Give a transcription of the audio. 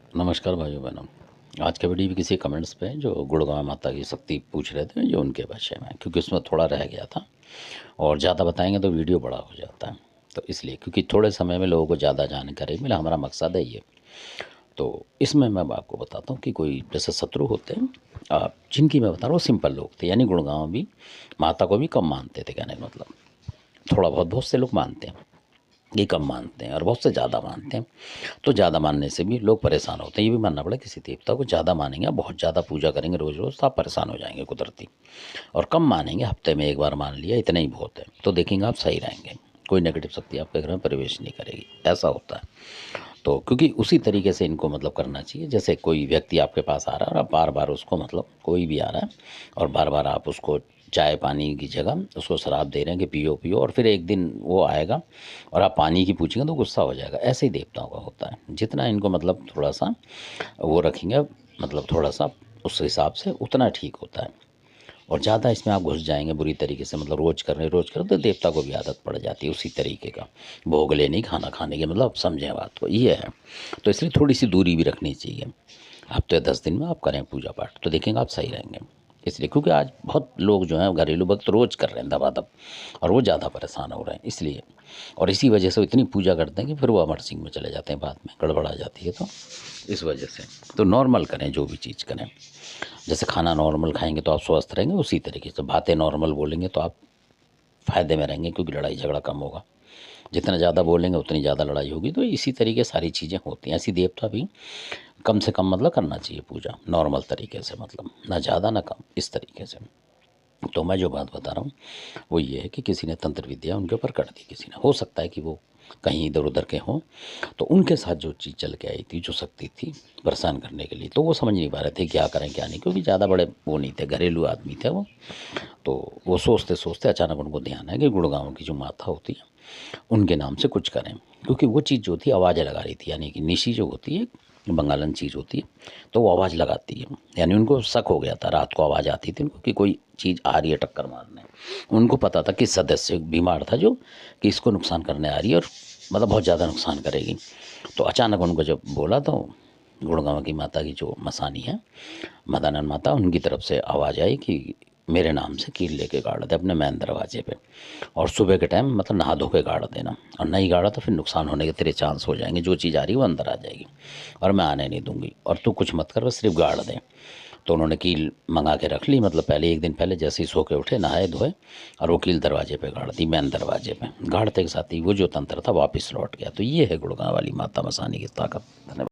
नमस्कार भाइयों बहनों। आज का वीडियो भी किसी कमेंट्स पे जो गुड़गांव माता की शक्ति पूछ रहे थे जो उनके विषय में, क्योंकि उसमें थोड़ा रह गया था और ज़्यादा बताएंगे तो वीडियो बड़ा हो जाता है। तो इसलिए क्योंकि थोड़े समय में लोगों को ज़्यादा जानकारी मिले, हमारा मकसद है ये। तो इसमें मैं आपको बताता हूँ कि कोई जैसे शत्रु होते हैं, जिनकी मैं बता रहा हूँ सिंपल लोग थे, यानी गुड़गांव भी माता को भी कम मानते थे। कहने का मतलब थोड़ा बहुत, बहुत से लोग मानते हैं, ये कम मानते हैं और बहुत से ज़्यादा मानते हैं। तो ज़्यादा मानने से भी लोग परेशान होते हैं। ये भी मानना पड़ेगा, किसी देवता को ज़्यादा मानेंगे, बहुत ज़्यादा पूजा करेंगे रोज़ रोज़, तो आप परेशान हो जाएंगे कुदरती। और कम मानेंगे, हफ्ते में एक बार मान लिया, इतना ही बहुत है, तो देखेंगे आप सही रहेंगे। कोई नेगेटिव शक्ति आपके घर में प्रवेश नहीं करेगी, ऐसा होता है। तो क्योंकि उसी तरीके से इनको मतलब करना चाहिए, जैसे कोई व्यक्ति आपके पास आ रहा है और आप बार बार उसको, मतलब कोई भी आ रहा है और बार बार आप उसको चाय पानी की जगह उसको शराब दे रहे हैं कि पियो पियो, और फिर एक दिन वो आएगा और आप पानी की पूछेंगे तो गुस्सा हो जाएगा। ऐसे ही देवताओं का होता है, जितना इनको मतलब थोड़ा सा वो रखेंगे, मतलब थोड़ा सा उस हिसाब से उतना ठीक होता है। और ज़्यादा इसमें आप घुस जाएंगे बुरी तरीके से, मतलब रोज़ करें तो देवता को भी आदत पड़ जाती है उसी तरीके का भोग लेने, खाना खाने की, मतलब आप समझें बात को, ये है। तो इसलिए थोड़ी सी दूरी भी रखनी चाहिए। हफ्ते या 10 दिन में आप करें पूजा पाठ तो देखेंगे आप सही रहेंगे। इसलिए क्योंकि आज बहुत लोग जो हैं घरेलू भक्त रोज़ कर रहे हैं दबादब, और वो ज़्यादा परेशान हो रहे हैं इसलिए। और इसी वजह से वो इतनी पूजा करते हैं कि फिर वो अमर सिंह में चले जाते हैं, बाद में गड़बड़ आ जाती है। तो इस वजह से तो नॉर्मल करें, जो भी चीज़ करें। जैसे खाना नॉर्मल खाएंगे तो आप स्वस्थ रहेंगे, उसी तरीके से बातें नॉर्मल बोलेंगे तो आप फ़ायदे में रहेंगे, क्योंकि लड़ाई झगड़ा कम होगा। जितना ज़्यादा बोलेंगे उतनी ज़्यादा लड़ाई होगी। तो इसी तरीके सारी चीज़ें होती हैं। ऐसी देवता भी कम से कम मतलब करना चाहिए पूजा नॉर्मल तरीके से, मतलब ना ज़्यादा ना कम, इस तरीके से। तो मैं जो बात बता रहा हूँ वो ये है कि किसी ने तंत्र विद्या उनके ऊपर कर दी, किसी ने, हो सकता है कि वो कहीं इधर उधर के हों, तो उनके साथ जो चीज़ चल के आई थी, जो शक्ति थी परेशान करने के लिए, तो वो समझ नहीं पा रहे थे क्या करें क्या नहीं, क्योंकि ज़्यादा बड़े वो नहीं थे, घरेलू आदमी थे वो। तो वो सोचते सोचते अचानक उनको ध्यान है कि गुड़गांव की जो माता होती है उनके नाम से कुछ करें। क्योंकि वो चीज़ जो थी आवाज़ें लगा रही थी, यानी कि निशी जो होती है, बंगालन चीज़ होती है, तो वो आवाज़ लगाती है। यानी उनको शक हो गया था, रात को आवाज़ आती थी उनको कि कोई चीज़ आ रही है टक्कर मारने। उनको पता था कि सदस्य बीमार था जो, कि इसको नुकसान करने आ रही है और मतलब बहुत ज़्यादा नुकसान करेगी। तो अचानक उनको जब बोला तो गुड़गांव की माता की जो मसानी है, मदानंद माता, उनकी तरफ से आवाज़ आई कि मेरे नाम से कील लेके गाड़ दे अपने मेन दरवाजे पे, और सुबह के टाइम मतलब नहा धो के गाड़ देना, और नहीं गाड़ा तो फिर नुकसान होने के तेरे चांस हो जाएंगे, जो चीज़ आ रही है वो अंदर आ जाएगी और मैं आने नहीं दूंगी, और तू कुछ मत कर, बस सिर्फ गाड़ दे। तो उन्होंने कील मंगा के रख ली, मतलब पहले एक दिन पहले जैसे ही सो के उठे, नहाए धोए, और वो कील दरवाजे पे गाड़ दी, मेन दरवाजे पे। गाड़ते के साथ ही वो जो तंत्र था वापस लौट गया। तो ये है गुड़गांव वाली माता मसानी की ताकत। धन्यवाद।